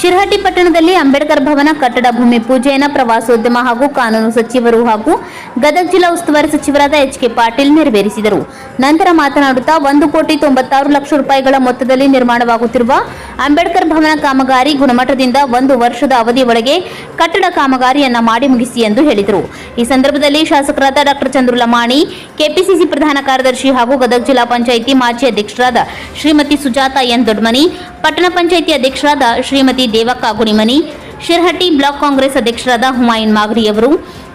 ಶಿರಹಟ್ಟಿ ಪಟ್ಟಣದಲ್ಲಿ ಅಂಬೇಡ್ಕರ್ ಭವನ ಕಟ್ಟಡ ಭೂಮಿ ಪೂಜೆಯನ್ನು ಪ್ರವಾಸೋದ್ಯಮ ಹಾಗೂ ಕಾನೂನು ಸಚಿವರು ಹಾಗೂ ಗದಗ ಜಿಲ್ಲಾ ಉಸ್ತುವಾರಿ ಸಚಿವರಾದ ಎಚ್.ಕೆ. ಪಾಟೀಲ್ ನೆರವೇರಿಸಿದರು. ನಂತರ ಮಾತನಾಡುತ್ತಾ 1,96,00,000 ರೂಪಾಯಿಗಳ ಮೊತ್ತದಲ್ಲಿ ನಿರ್ಮಾಣವಾಗುತ್ತಿರುವ ಅಂಬೇಡ್ಕರ್ ಭವನ ಕಾಮಗಾರಿ ಗುಣಮಟ್ಟದಿಂದ 1 ವರ್ಷದ ಅವಧಿ ಒಳಗೆ ಕಟ್ಟಡ ಕಾಮಗಾರಿಯನ್ನ ಮಾಡಿ ಮುಗಿಸಿ ಎಂದು ಹೇಳಿದರು. ಈ ಸಂದರ್ಭದಲ್ಲಿ ಶಾಸಕರಾದ ಡಾ. ಚಂದ್ರು ಲಮಾಣಿ, ಕೆಪಿಸಿಸಿ ಪ್ರಧಾನ ಕಾರ್ಯದರ್ಶಿ ಹಾಗೂ ಗದಗ ಜಿಲ್ಲಾ ಪಂಚಾಯಿತಿ ಮಾಜಿ ಅಧ್ಯಕ್ಷರಾದ ಶ್ರೀಮತಿ ಸುಜಾತ ಎನ್ ದೊಡ್ಡಮನಿ, ಪಟ್ಟಣ ಪಂಚಾಯಿತಿ ಅಧ್ಯಕ್ಷರಾದ ಶ್ರೀಮತಿ ದೇವಕ್ಕ ಗುಣಿಮನಿ, ಶಿರಹಟ್ಟಿ ಬ್ಲಾಕ್ ಕಾಂಗ್ರೆಸ್ ಅಧ್ಯಕ್ಷರಾದ ಹುಮಾಯೂನ್ ಮಾಗರಿ ಅವರು,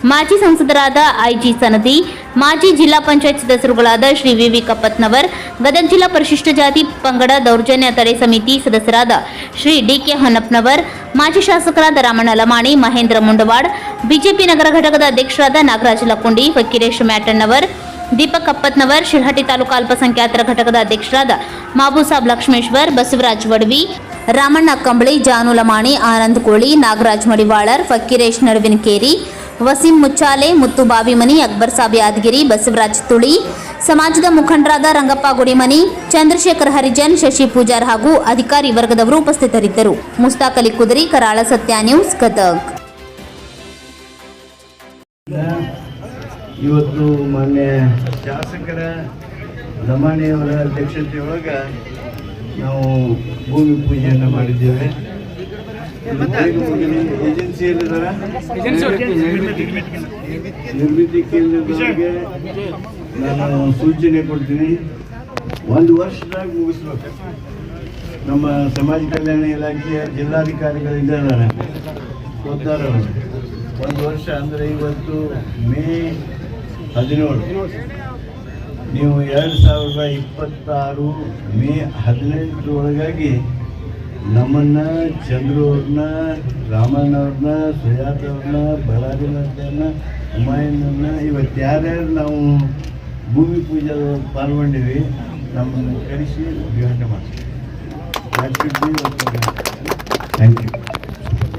ಮಾಜಿ ಸಂಸದರಾದ ಐಜಿ ಸನದಿ, ಮಾಜಿ ಜಿಲ್ಲಾ ಪಂಚಾಯತ್ ಸದಸ್ಯರುಗಳಾದ ಶ್ರೀ ವಿ ಕಪ್ಪತ್ನವರ್, ಗದಗ ಜಿಲ್ಲಾ ಪರಿಶಿಷ್ಟ ಜಾತಿ ಪಂಗಡ ದೌರ್ಜನ್ಯ ತಡೆ ಸಮಿತಿ ಸದಸ್ಯರಾದ ಶ್ರೀ ಡಿ.ಕೆ. ಹೊನ್ನಪ್ಪನವರ್, ಮಾಜಿ ಶಾಸಕರಾದ ರಾಮಣ್ಣ ಲಮಾಣಿ, ಮಹೇಂದ್ರ ಮುಂಡವಾಡ್, ಬಿಜೆಪಿ ನಗರ ಘಟಕದ ಅಧ್ಯಕ್ಷರಾದ ನಾಗರಾಜ ಲಕ್ಕುಂಡಿ, ಫಕೀರೇಶ್ ಮ್ಯಾಟಣ್ಣವರ್, ದೀಪಕ್ ಕಪ್ಪತ್ನವರ್, ಶಿರಹಟ್ಟಿ ತಾಲೂಕು ಅಲ್ಪಸಂಖ್ಯಾತರ ಘಟಕದ ಅಧ್ಯಕ್ಷರಾದ ಮಾಬೂಸಾಬ್ ಲಕ್ಷ್ಮೇಶ್ವರ್, ಬಸವರಾಜ್ ವಡವಿ, ರಾಮಣ್ಣ ಕಂಬಳಿ, ಜಾನು ಲಮಾಣಿ, ಆನಂದ್ ಕೋಳಿ, ನಾಗರಾಜ್ ಮಡಿವಾಳರ್, ಫಕೀರೇಶ್ ನಡುವಿನಕೇರಿ, ವಸೀಂ ಮುಚ್ಚಾಲೆ, ಮುತ್ತು ಬಾವಿಮನಿ, ಅಕ್ಬರ್ ಸಾಬ್ ಯಾದಗಿರಿ, ಬಸವರಾಜ್ ತುಳಿ, ಸಮಾಜದ ಮುಖಂಡರಾದ ರಂಗಪ್ಪ ಗುಡಿಮನಿ, ಚಂದ್ರಶೇಖರ್ ಹರಿಜನ್, ಶಶಿ ಪೂಜಾರ್ ಹಾಗೂ ಅಧಿಕಾರಿ ವರ್ಗದವರು ಉಪಸ್ಥಿತರಿದ್ದರು. ಮುಸ್ತಾಕ್ ಅಲಿ ಕುದರಿ, ಕರಾಳ ಸತ್ಯ ನ್ಯೂಸ್, ಗದಗ್. ಇವತ್ತು ಮಾನ್ಯ ಶಾಸಕರ ಲಮಾಣಿಯವರ ಅಧ್ಯಕ್ಷತೆಯೊಳಗೆ ನಾವು ಭೂಮಿ ಪೂಜೆಯನ್ನು ಮಾಡಿದ್ದೇವೆ. ಏಜೆನ್ಸಿಯಲ್ಲಿದ್ದಾರೆ ನಿರ್ಮಿತಿ ಕೇಂದ್ರದವರಿಗೆ ನಾನು ಸೂಚನೆ ಕೊಡ್ತೀನಿ, 1 ವರ್ಷದಾಗ ಮುಗಿಸ್ಬೇಕು. ನಮ್ಮ ಸಮಾಜ ಕಲ್ಯಾಣ ಇಲಾಖೆಯ ಜಿಲ್ಲಾಧಿಕಾರಿಗಳಿದ್ದಾರೆ, ಗೊತ್ತಾರ 1 ವರ್ಷ ಅಂದರೆ ಇವತ್ತು ಮೇ 17, ನೀವು 2026 ಮೇ 18 ಒಳಗಾಗಿ ನಮ್ಮನ್ನ, ಚಂದ್ರು ಅವ್ರನ್ನ, ರಾಮಣ್ಣವ್ರನ್ನ, ಸುಜಾತ ಅವ್ರನ್ನ, ಬಳ್ಳಾರಿನವ್ರನ್ನ, ಹುಮಾಯೂನ್ನ, ಇವತ್ತು ಯಾರ್ಯಾರು ನಾವು ಭೂಮಿ ಪೂಜೆ ಪಾಲ್ಗೊಂಡಿವಿ ನಮ್ಮನ್ನು ಕರೆಸಿ ಉದ್ಘಾಟನೆ ಮಾಡ್ತೀವಿ. Thank you.